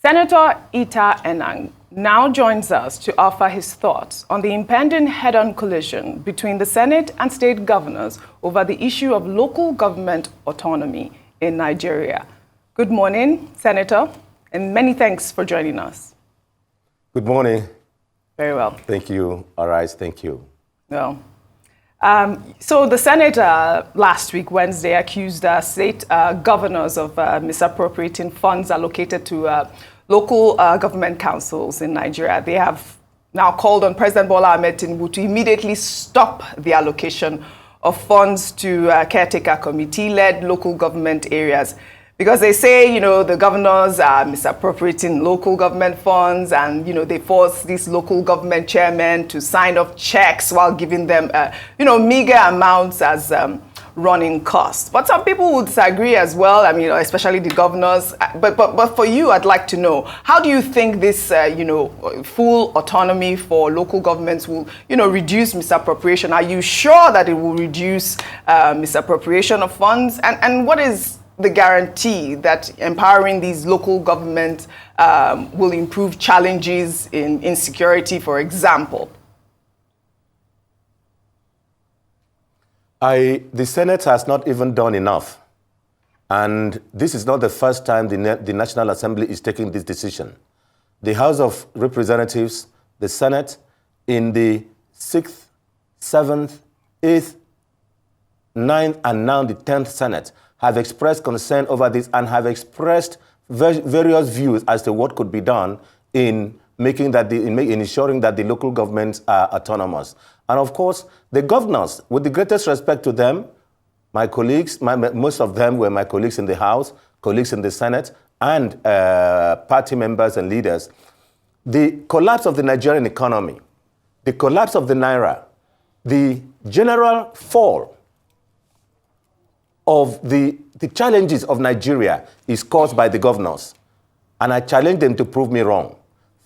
Senator Enang now joins us to offer his thoughts on the impending head-on collision between the Senate and state governors over the issue of local government autonomy in Nigeria. Good morning, Senator, and many thanks for joining us. Good morning. Very well. Thank you. All right, thank you. Well, so the Senate last week, Wednesday, accused state governors of misappropriating funds allocated to local government councils in Nigeria. They have now called on President Bola Ahmed Tinubu to immediately stop the allocation of funds to caretaker committee-led local government areas, because they say, the governors are misappropriating local government funds, and, they force these local government chairmen to sign off checks while giving them, meager amounts as running costs. But some people would disagree as well, especially the governors. But for you, I'd like to know, how do you think this, full autonomy for local governments will, reduce misappropriation? Are you sure that it will reduce misappropriation of funds? And what is the guarantee that empowering these local governments will improve challenges in insecurity, for example? The Senate has not even done enough. And this is not the first time the National Assembly is taking this decision. The House of Representatives, the Senate, in the 6th, 7th, 8th, 9th, and now the 10th Senate have expressed concern over this and have expressed various views as to what could be done in ensuring that the local governments are autonomous. And of course, the governors, with the greatest respect to them, my colleagues, most of them were my colleagues in the House, colleagues in the Senate, and party members and leaders. The collapse of the Nigerian economy, the collapse of the Naira, the general fall of the challenges of Nigeria is caused by the governors. And I challenge them to prove me wrong.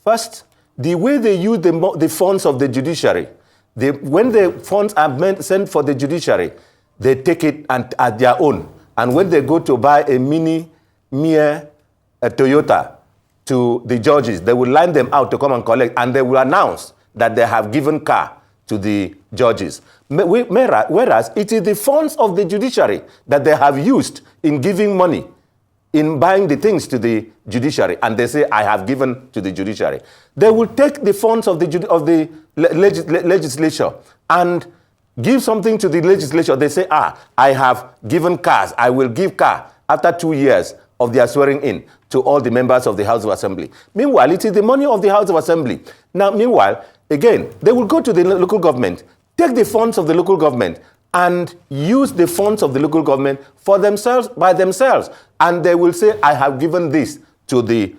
First, the way they use the funds of the judiciary, when the funds are sent for the judiciary, they take it at their own. And when they go to buy a mere Toyota to the judges, they will line them out to come and collect, and they will announce that they have given car to the judges. Whereas it is the funds of the judiciary that they have used in giving money, in buying the things to the judiciary, and they say, I have given to the judiciary. They will take the funds of the legislature and give something to the legislature. They say, I have given cars. I will give car after 2 years of their swearing in to all the members of the House of Assembly. Meanwhile, it is the money of the House of Assembly. Now, meanwhile, again, they will go to the local government, take the funds of the local government, and use the funds of the local government for themselves, by themselves. And they will say, I have given this to the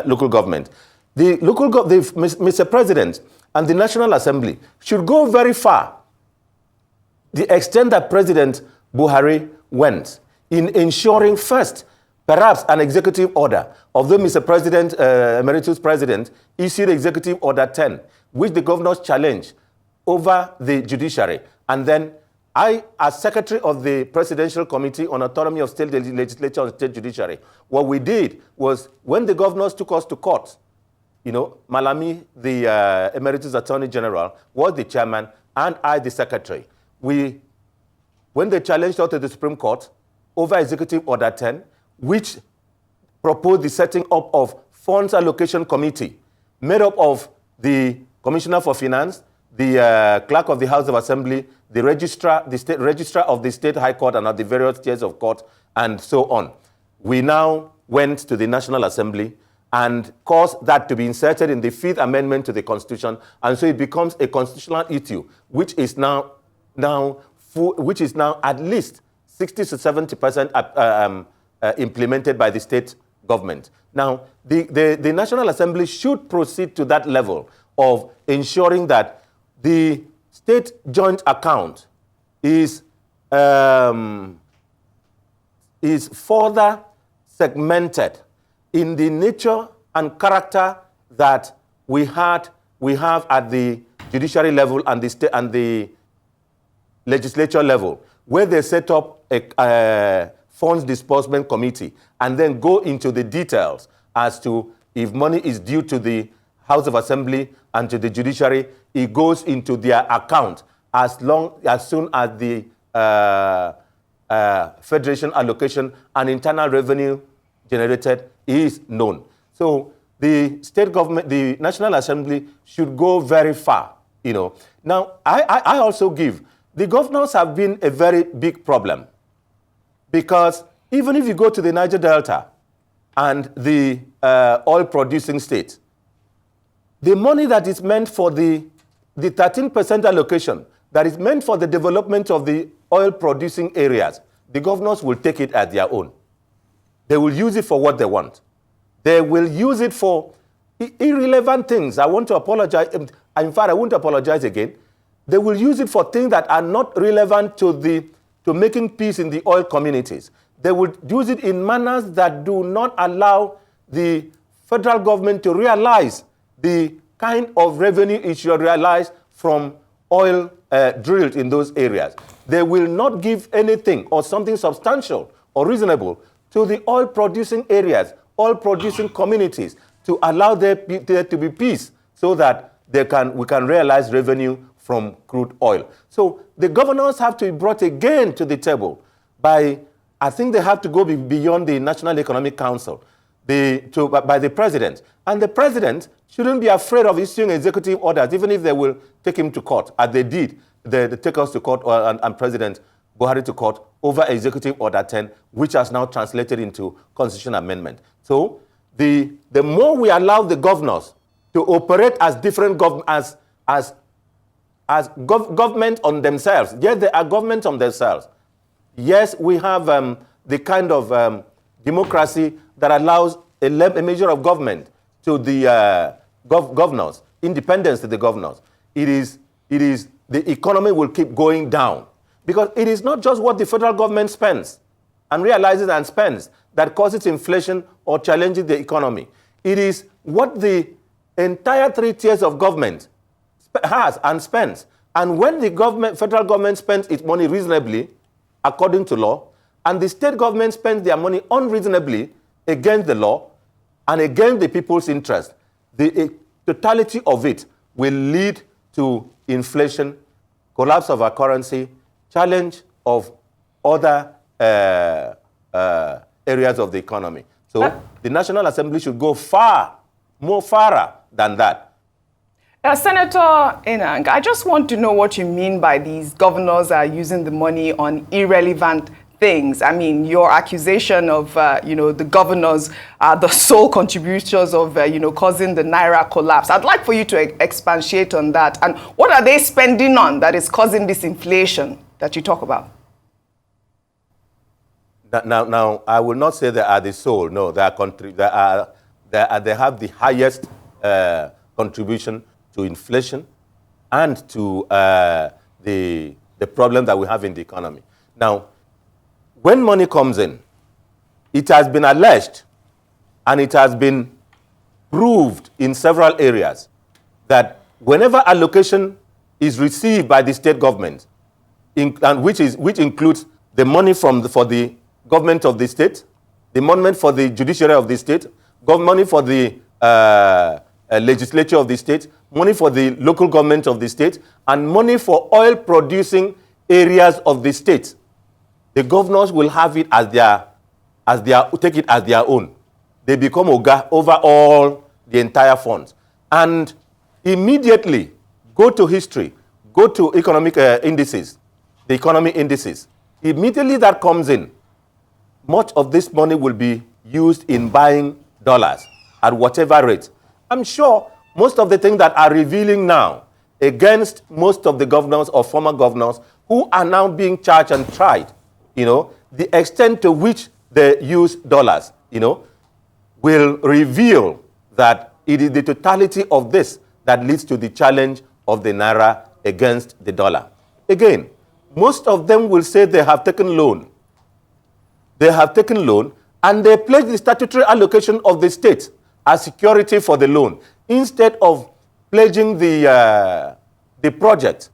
local government. Mr. President and the National Assembly should go very far, the extent that President Buhari went in ensuring first, perhaps an executive order, although Mr. President, Emeritus President, issued Executive Order 10, which the governors challenged over the judiciary. And then I, as Secretary of the Presidential Committee on Autonomy of State Legislature and State Judiciary, what we did was, when the governors took us to court, Malami, the Emeritus Attorney General, was the chairman, and I, the secretary. When they challenged us to the Supreme Court over Executive Order 10, which proposed the setting up of Funds Allocation Committee, made up of the Commissioner for Finance, the Clerk of the House of Assembly, the Registrar, the State Registrar of the State High Court and at the various tiers of court, and so on. We now went to the National Assembly and caused that to be inserted in the 5th Amendment to the Constitution, and so it becomes a constitutional issue, which is now at least 60 to 70% implemented by the state government. Now, the National Assembly should proceed to that level of ensuring that the state joint account is further segmented in the nature and character that we have at the judiciary level and the legislature level, where they set up a funds disbursement committee and then go into the details as to If money is due to the House of Assembly and to the judiciary, it goes into their account as soon as the federation allocation and internal revenue generated is known. So the state government, the National Assembly should go very far, Now, I also give, the governors have been a very big problem, because even if you go to the Niger Delta and the oil-producing states, the money that is meant for the 13% allocation that is meant for the development of the oil-producing areas, the governors will take it as their own. They will use it for what they want. They will use it for irrelevant things. I want to apologize. In fact, I won't apologize again. They will use it for things that are not relevant to making peace in the oil communities. They will use it in manners that do not allow the federal government to realize the kind of revenue it should realize from oil drilled in those areas. They will not give anything or something substantial or reasonable to the oil-producing areas, oil-producing communities, to allow there to be peace so that we can realize revenue from crude oil. So the governors have to be brought again to the table by, I think they have to go beyond the National Economic Council, by the president. And the president shouldn't be afraid of issuing executive orders, even if they will take him to court, as they did. They take us to court and President Buhari to court over Executive Order 10, which has now translated into constitutional amendment. So the more we allow the governors to operate as different government on themselves. Yes, they are government on themselves. Yes, we have the kind of democracy that allows a measure of government to the governors, independence to the governors. It is the economy will keep going down, because it is not just what the federal government spends and realizes and spends that causes inflation or challenges the economy. It is what the entire 3 tiers of government has and spends. And when the federal government spends its money reasonably, according to law, and the state government spends their money unreasonably against the law and against the people's interest, the totality of it will lead to inflation, collapse of our currency, challenge of other areas of the economy. So the National Assembly should go farther than that. Senator Enang, I just want to know what you mean by these governors are using the money on irrelevant things. I mean, your accusation of, the governors are the sole contributors of, causing the Naira collapse. I'd like for you to expatiate on that. And what are they spending on that is causing this inflation that you talk about? Now, I will not say they are the sole. No, they have the highest contribution to inflation and to the problem that we have in the economy. Now, when money comes in, it has been alleged and it has been proved in several areas that whenever allocation is received by the state government, and which includes the money for the government of the state, the money for the judiciary of the state, money for the legislature of the state, money for the local government of the state, and money for oil-producing areas of the state, the governors will have it take it as their own. They become Oga over all the entire funds. And immediately go to history, go to economic indices, the economy indices. Immediately that comes in, much of this money will be used in buying dollars at whatever rate. I'm sure most of the things that are revealing now against most of the governors or former governors who are now being charged and tried, the extent to which they use dollars, will reveal that it is the totality of this that leads to the challenge of the Naira against the dollar. Again, most of them will say they have taken loan. They have taken loan and they pledge the statutory allocation of the state as security for the loan instead of pledging the project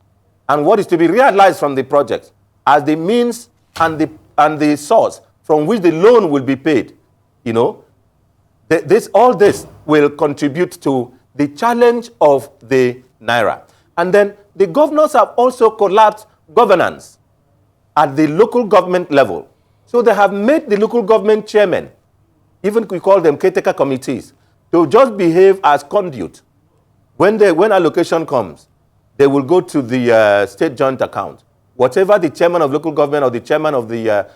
and what is to be realized from the project as the means and the source from which the loan will be paid. All this will contribute to the challenge of the naira. And then the governors have also collapsed governance at the local government level. So they have made the local government chairmen, even we call them caretaker committees, to just behave as conduit. When allocation comes, they will go to the state joint account. Whatever the chairman of local government or the chairman of the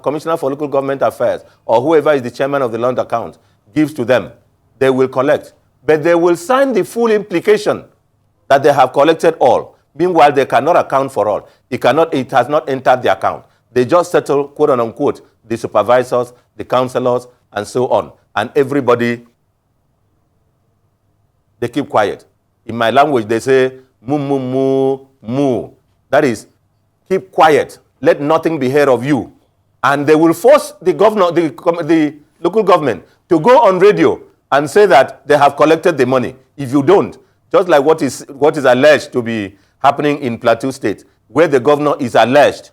commissioner for local government affairs or whoever is the chairman of the land account gives to them, they will collect. But they will sign the full implication that they have collected all. Meanwhile, they cannot account for all. It has not entered the account. They just settle, quote unquote, the supervisors, the councillors, and so on. And everybody, they keep quiet. In my language, they say, mu, mu, mu, mu. That is, keep quiet. Let nothing be heard of you. And they will force the governor, the local government, to go on radio and say that they have collected the money. If you don't, just like what is alleged to be happening in Plateau State, where the governor is alleged,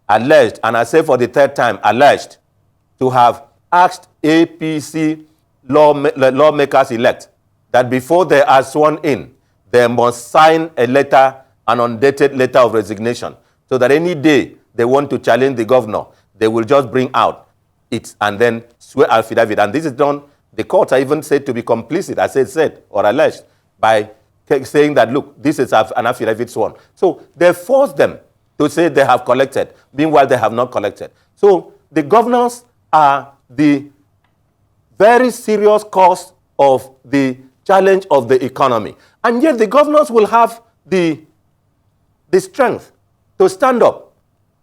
and I say for the third time, alleged, to have asked APC lawmakers-elect that before they are sworn in, they must sign a letter, an undated letter of resignation, so that any day they want to challenge the governor, they will just bring out it and then swear affidavit. And this is done, the courts are even said to be complicit, as I said, or alleged, by saying that, look, this is an affidavit sworn. So they force them to say they have collected, meanwhile they have not collected. So the governors are the very serious cause of the challenge of the economy. And yet the governors will have the strength to stand up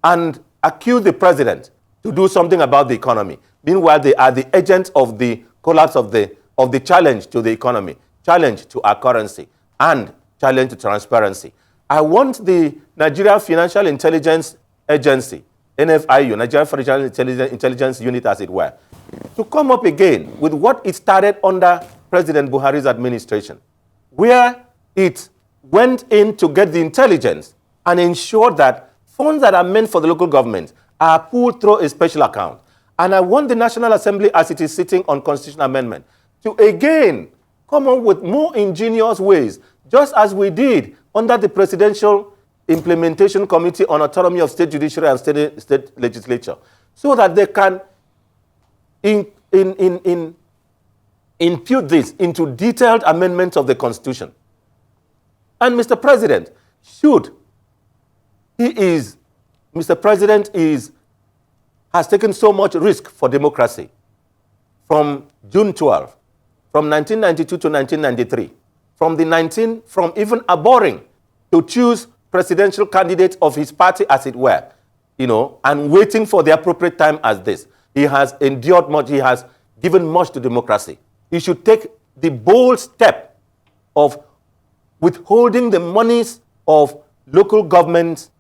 and accuse the president to do something about the economy. Meanwhile, they are the agents of the collapse of the challenge to the economy, challenge to our currency, and challenge to transparency. I want the Nigeria Financial Intelligence Agency, NFIU, Nigeria Financial Intelligence Unit as it were, to come up again with what it started under President Buhari's administration, where it went in to get the intelligence and ensure that funds that are meant for the local government are pulled through a special account. And I want the National Assembly, as it is sitting on constitutional amendment, to again come up with more ingenious ways, just as we did under the Presidential Implementation Committee on Autonomy of State Judiciary and State Legislature, so that they can impute this into detailed amendments of the Constitution. And Mr. President, has taken so much risk for democracy from June 12, from 1992 to 1993, from even abhorring to choose presidential candidates of his party, as it were, and waiting for the appropriate time as this. He has endured much. He has given much to democracy. He should take the bold step of withholding the monies of local governments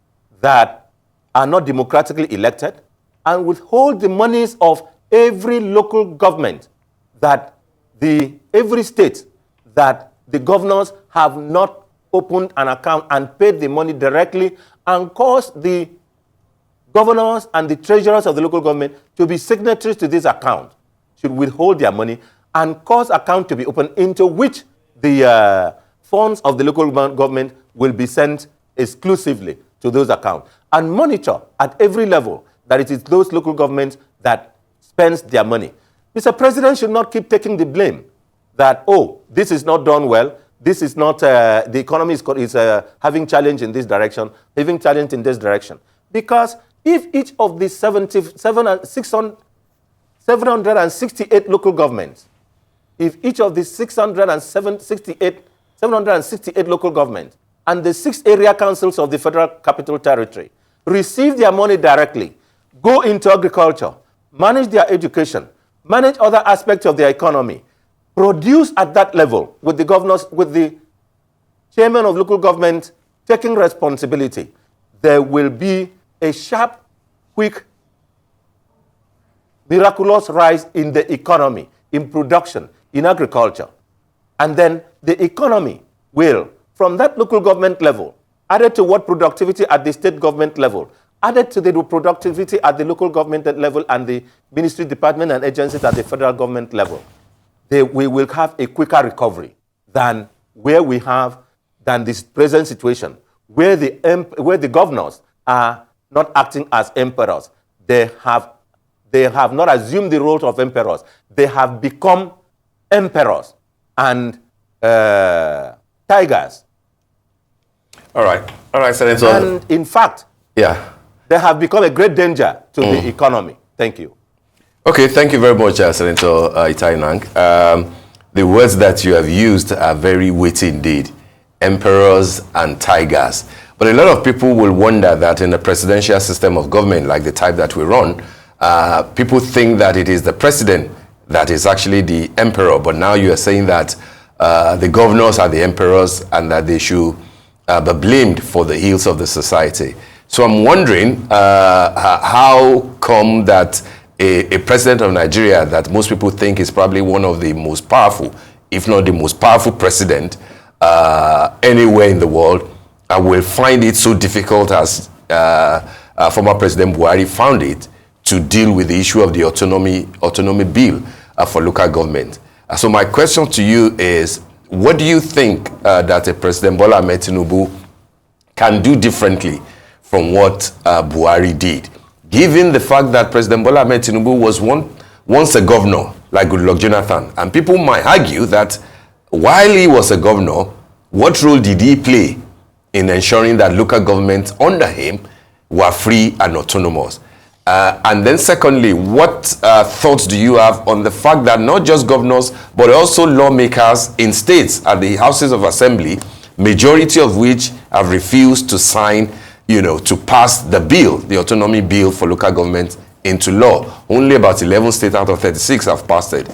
that are not democratically elected, and withhold the monies of every local government every state that the governors have not opened an account and paid the money directly, and cause the governors and the treasurers of the local government to be signatories to this account, should withhold their money and cause account to be opened into which the funds of the local government will be sent exclusively to those accounts, and monitor at every level that it is those local governments that spends their money. Mr. President should not keep taking the blame that, this is not done well, this is not, the economy is having challenge in this direction, having challenge in this direction. Because if each of the 768 local governments, if each of the 768 local governments and the 6 area councils of the Federal Capital Territory receive their money directly, go into agriculture, manage their education, manage other aspects of their economy, produce at that level with the governors, with the chairman of local government taking responsibility, there will be a sharp, quick, miraculous rise in the economy, in production, in agriculture. And then the economy will, from that local government level, added to what productivity at the state government level, added to the productivity at the local government level and the ministry, department, and agencies at the federal government level, we will have a quicker recovery than than this present situation, where the governors are not acting as emperors. They have not assumed the role of emperors. They have become emperors and tigers. All right, Senator. And in fact, they have become a great danger to the economy. Thank you. Okay, thank you very much, Senator Enang. The words that you have used are very witty indeed. Emperors and tigers. But a lot of people will wonder that in a presidential system of government like the type that we run, people think that it is the president that is actually the emperor. But now you are saying that the governors are the emperors and that they should be blamed for the ills of the society. So I'm wondering how come that a president of Nigeria that most people think is probably one of the most powerful, if not the most powerful president anywhere in the world, will find it so difficult as former President Buhari found it to deal with the issue of the autonomy bill for local government. So my question to you is, what do you think that a President Bola Ahmed Tinubu can do differently from what Buhari did, given the fact that President Bola Ahmed Tinubu was once a governor like Goodluck Jonathan? And people might argue that while he was a governor, what role did he play in ensuring that local governments under him were free and autonomous? And then secondly, what thoughts do you have on the fact that not just governors, but also lawmakers in states at the houses of assembly, majority of which have refused to sign, to pass the bill, the autonomy bill for local government into law? Only about 11 states out of 36 have passed it.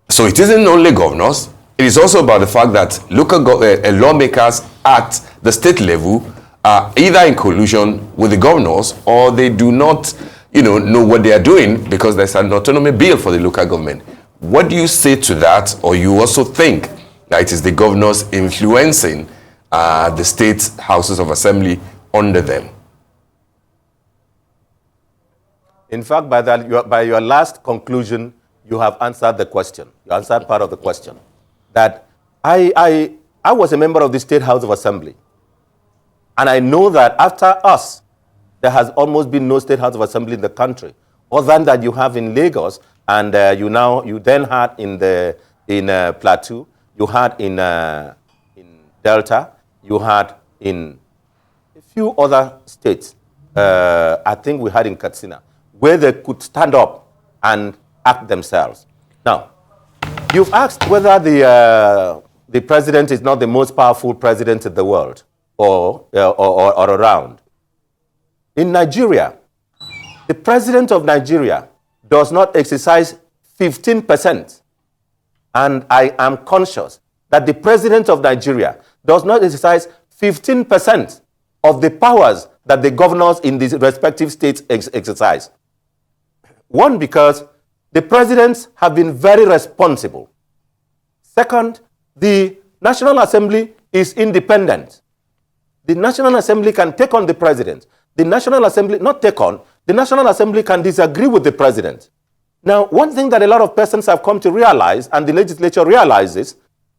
So it isn't only governors. It is also about the fact that local lawmakers at the state level are either in collusion with the governors or they do not, know what they are doing because there's an autonomy bill for the local government. What do you say to that? Or you also think that it is the governors influencing the state houses of assembly under them? In fact, by your last conclusion, you have answered the question. You answered part of the question. That I was a member of the State House of Assembly. And I know that after us, there has almost been no State House of Assembly in the country, other than that you have in Lagos, and you then had in Plateau, you had in Delta, you had in a few other states. I think we had in Katsina, where they could stand up and act themselves. Now, you've asked whether the president is not the most powerful president in the world or around. In Nigeria, the president of Nigeria does not exercise 15%. And I am conscious that the president of Nigeria does not exercise 15% of the powers that the governors in these respective states exercise. One, because the presidents have been very responsible. Second, the National Assembly is independent. The National Assembly can take on the president. The National Assembly, not take on, the National Assembly can disagree with the president. Now, one thing that a lot of persons have come to realize, and the legislature realizes,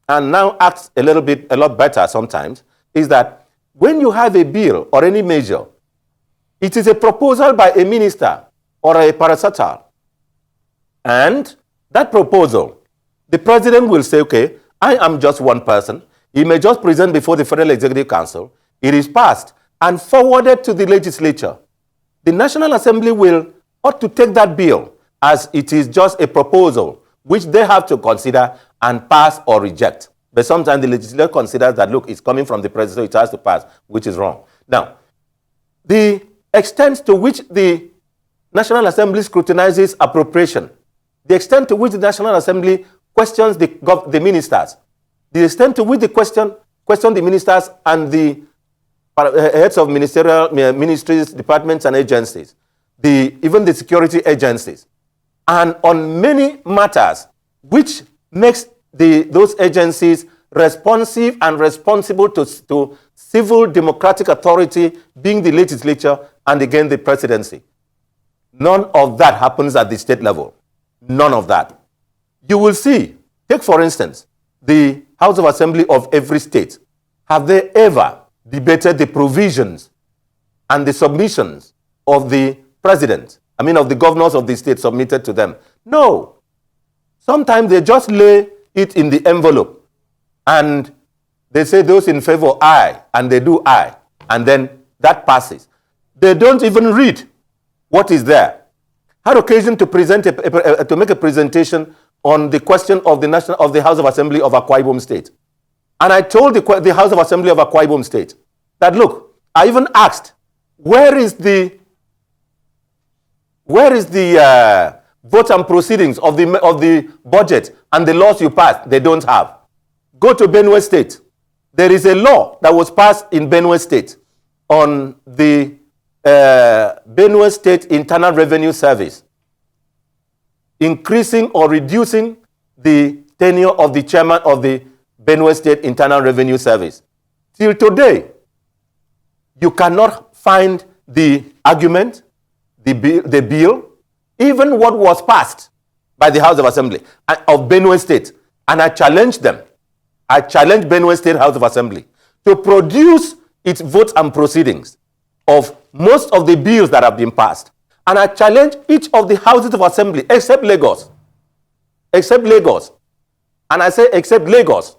and now acts a lot better sometimes, is that when you have a bill or any measure, it is a proposal by a minister or a parastatal. And that proposal, the president will say, okay, I am just one person. He may just present before the Federal Executive Council. It is passed and forwarded to the legislature. The National Assembly ought to take that bill as it is just a proposal, which they have to consider and pass or reject. But sometimes the legislature considers that, look, it's coming from the president, so it has to pass, which is wrong. Now, the extent to which the National Assembly scrutinizes appropriation, the extent to which the National Assembly questions the ministers, the extent to which they question the ministers and the heads of ministries, departments, and agencies, even the security agencies, and on many matters which makes those agencies responsive and responsible to civil democratic authority, being the legislature and again the presidency. None of that happens at the state level. None of that. You will see Take, for instance, the House of Assembly of every state. Have they ever debated the provisions and the submissions of the president, of the governors of the state submitted to them? No. Sometimes they just lay it in the envelope and they say those in favor aye, and they do aye, and then that passes. They don't even read what is there. Had occasion to to make a presentation on the question of the House of Assembly of Akwa Ibom State. And I told the House of Assembly of Akwa Ibom State that, look, I even asked, where is the vote and proceedings of the budget and the laws you passed? They don't have. Go to Benue State. There is a law that was passed in Benue State on the Benue State Internal Revenue Service, increasing or reducing the tenure of the chairman of the Benue State Internal Revenue Service. Till today, you cannot find the argument, the bill, even what was passed by the House of Assembly of Benue State. And I challenged them. I challenged Benue State House of Assembly to produce its votes and proceedings of most of the bills that have been passed. And I challenge each of the houses of assembly, except Lagos. Except Lagos. And I say except Lagos,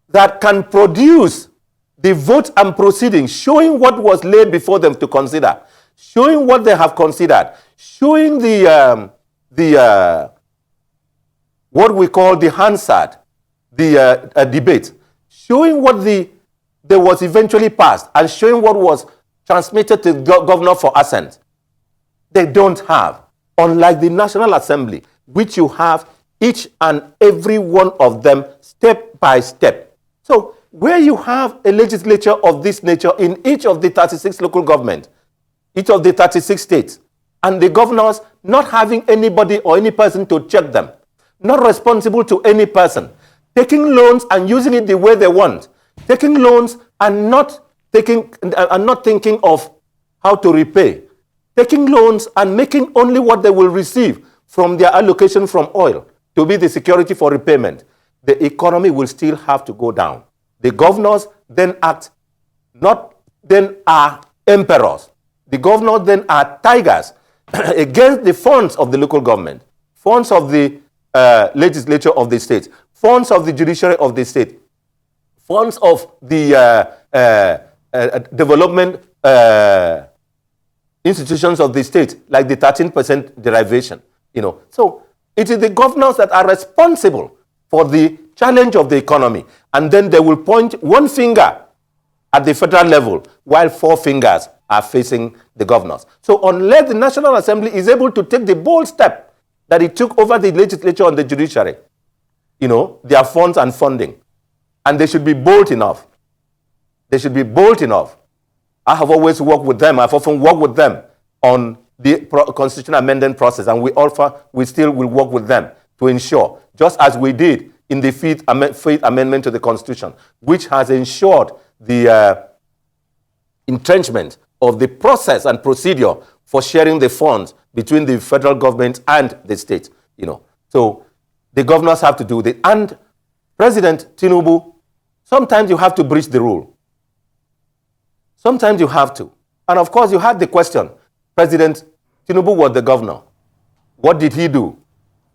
that can produce the votes and proceedings, showing what was laid before them to consider, showing what they have considered, showing what we call the Hansard, the debate, showing what there was eventually passed, and showing what was transmitted to the governor for assent. They don't have, unlike the National Assembly, which you have each and every one of them step by step. So where you have a legislature of this nature in each of the 36 local governments, each of the 36 states, and the governors not having anybody or any person to check them, not responsible to any person, taking loans and using it the way they want, taking loans and not thinking of how to repay, taking loans and making only what they will receive from their allocation from oil to be the security for repayment, the economy will still have to go down. The governors then are emperors. The governors then are tigers against the funds of the local government, funds of the legislature of the state, funds of the judiciary of the state, funds of the development institutions of the state, like the 13% derivation. So it is the governors that are responsible for the challenge of the economy, and then they will point one finger at the federal level while four fingers are facing the governors. So unless the National Assembly is able to take the bold step that it took over the legislature and the judiciary, their funds and funding, and they should be bold enough. They should be bold enough. I have always worked with them. I've often worked with them on the constitutional amendment process, and we still will work with them to ensure, just as we did in the Fifth Amendment to the Constitution, which has ensured the entrenchment of the process and procedure for sharing the funds between the federal government and the state. So the governors have to do that. And President Tinubu, sometimes you have to breach the rule. Sometimes you have to. And of course, you had the question. President Tinubu was the governor. What did he do?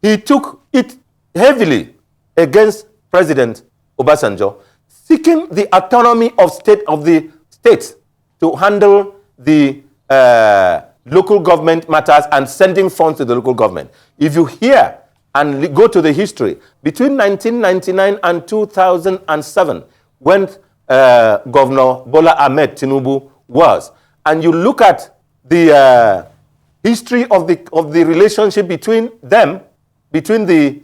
He took it heavily against President Obasanjo, seeking the autonomy of the states to handle the local government matters and sending funds to the local government. If you hear and go to the history, between 1999 and 2007, when Governor Bola Ahmed Tinubu was, and you look at the history of the relationship between the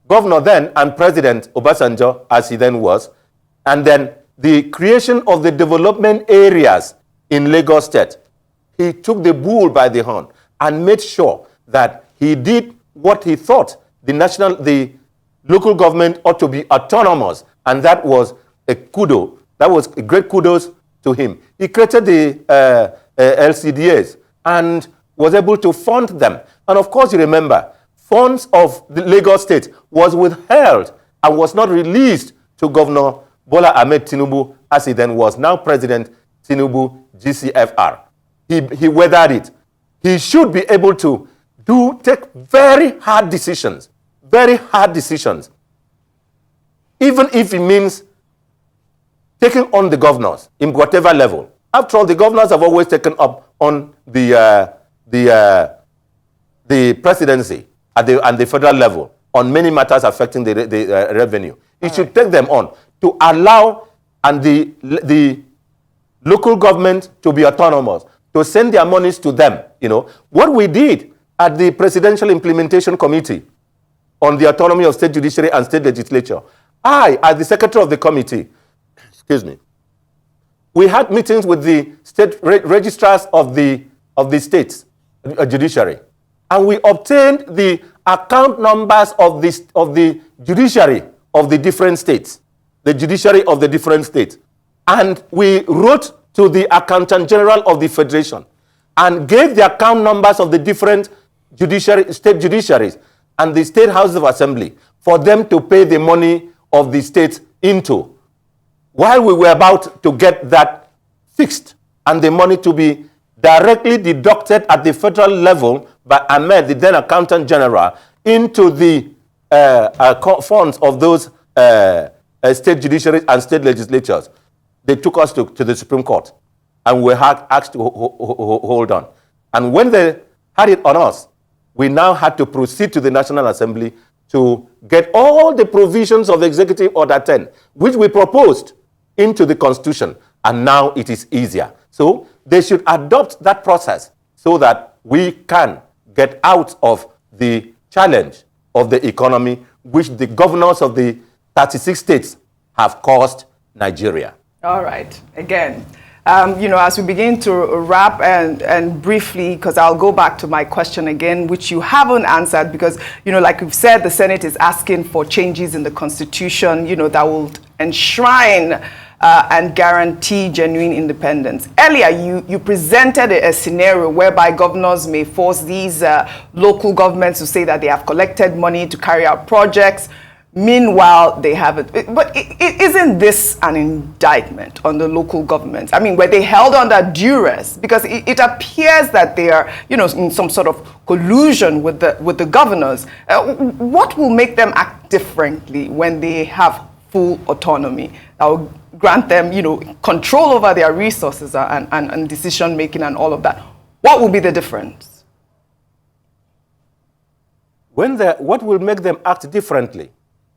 governor then and President Obasanjo, as he then was, and then the creation of the development areas in Lagos State, he took the bull by the horn and made sure that he did what he thought the local government ought to be autonomous, and that was a kudo. That was a great kudos to him. He created the LCDAs and was able to fund them. And of course, you remember, funds of the Lagos State was withheld and was not released to Governor Bola Ahmed Tinubu, as he then was, now President Tinubu, GCFR. He weathered it. He should be able to take very hard decisions, even if it means taking on the governors in whatever level. After all, the governors have always taken up on the presidency at the federal level on many matters affecting the revenue. It should take them on to allow and the local government to be autonomous, to send their monies to them. You know what we did at the Presidential Implementation Committee on the autonomy of state judiciary and state legislature. I, as the secretary of the committee, we had meetings with the state registrars of the states judiciary, and we obtained the account numbers of the judiciary of the different states, and we wrote to the Accountant General of the Federation and gave the account numbers of the different state judiciaries and the state houses of assembly for them to pay the money of the states into. While we were about to get that fixed and the money to be directly deducted at the federal level by Ahmed, the then Accountant General, into the funds of those state judiciaries and state legislatures, they took us to the Supreme Court, and we were asked to hold on. And when they had it on us, we now had to proceed to the National Assembly to get all the provisions of Executive Order 10, which we proposed, into the Constitution, and now it is easier. So they should adopt that process so that we can get out of the challenge of the economy which the governors of the 36 states have caused Nigeria. All right. Again, as we begin to wrap and briefly, because I'll go back to my question again, which you haven't answered, because, like we've said, the Senate is asking for changes in the Constitution, that will enshrine and guarantee genuine independence. Earlier, you presented a scenario whereby governors may force these local governments to say that they have collected money to carry out projects. Meanwhile, they haven't. But isn't this an indictment on the local governments? I mean, were they held under duress? Because it appears that they are, in some sort of collusion with the governors. What will make them act differently when they have full autonomy? That will grant them, control over their resources and decision making and all of that. What will be the difference? What will make them act differently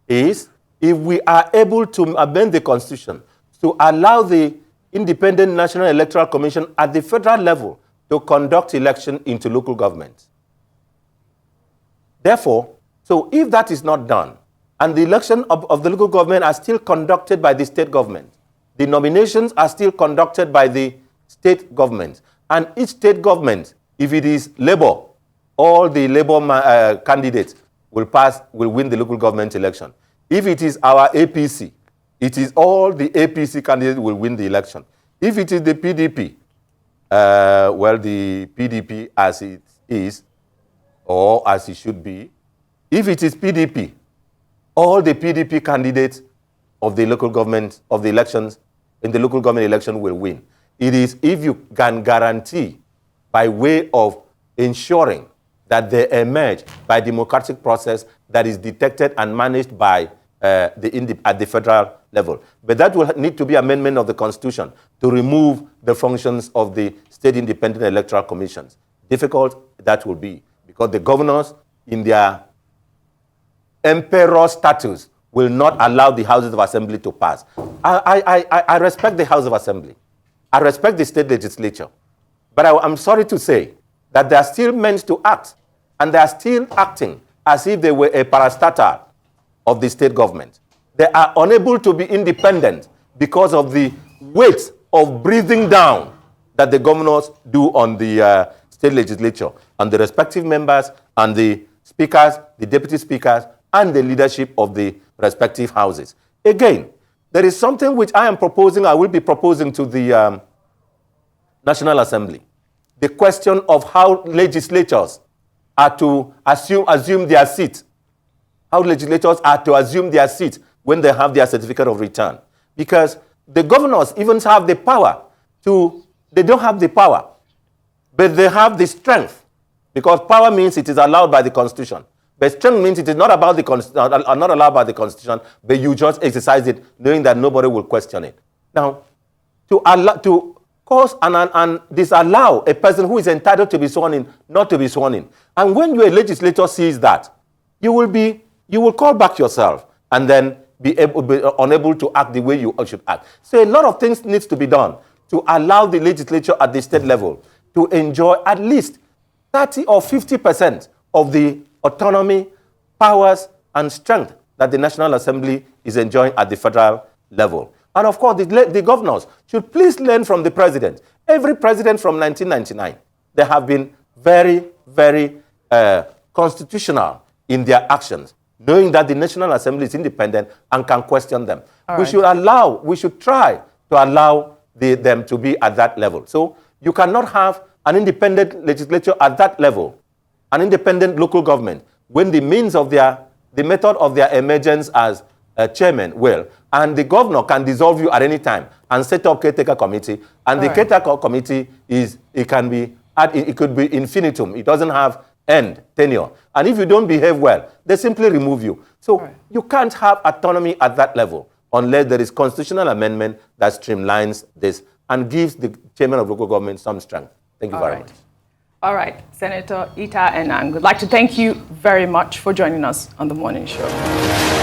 is if we are able to amend the Constitution to allow the Independent National Electoral Commission at the federal level to conduct election into local governments. Therefore, so if that is not done, and the election of the local government are still conducted by the state government, the nominations are still conducted by the state government, and each state government, if it is Labour, all the Labour candidates will win the local government election. If it is our APC, it is all the APC candidates will win the election. If it is the PDP, the PDP as it is, or as it should be, if it is PDP, all the PDP candidates of the local government, of the elections, in the local government election will win. It is if you can guarantee by way of ensuring that they emerge by democratic process that is detected and managed by at the federal level. But that will need to be amendment of the Constitution to remove the functions of the state independent electoral commissions. Difficult that will be, because the governors in their emperor status will not allow the houses of assembly to pass. I respect the House of Assembly. I respect the state legislature. But I'm sorry to say that they are still meant to act, and they are still acting as if they were a parastatal of the state government. They are unable to be independent because of the weight of breathing down that the governors do on the state legislature, and the respective members, and the speakers, the deputy speakers, and the leadership of the respective houses. Again, there is something which I will be proposing to the National Assembly. The question of how legislatures are to assume their seat. How legislators are to assume their seat when they have their certificate of return. Because the governors even have the power they don't have the power, but they have the strength. Because power means it is allowed by the Constitution. But strength means it is not about not allowed by the Constitution, but you just exercise it knowing that nobody will question it. Now, to cause and disallow a person who is entitled to be sworn in not to be sworn in. And when your legislator sees that, you will call back yourself and then be unable to act the way you should act. So a lot of things needs to be done to allow the legislature at the state level to enjoy at least 30 or 50% of the autonomy, powers, and strength that the National Assembly is enjoying at the federal level. And of course, the governors should please learn from the president. Every president from 1999, they have been very, very constitutional in their actions, knowing that the National Assembly is independent and can question them. We should try to allow them to be at that level. So you cannot have an independent legislature at that level, an independent local government, when the method of their emergence as chairman will, and the governor can dissolve you at any time and set up caretaker committee, and the caretaker committee it could be infinitum. It doesn't have end tenure, and if you don't behave well, they simply remove you. So you can't have autonomy at that level unless there is constitutional amendment that streamlines this and gives the chairman of local government some strength. Thank you very much. All right, Senator Enang, we'd like to thank you very much for joining us on the morning show.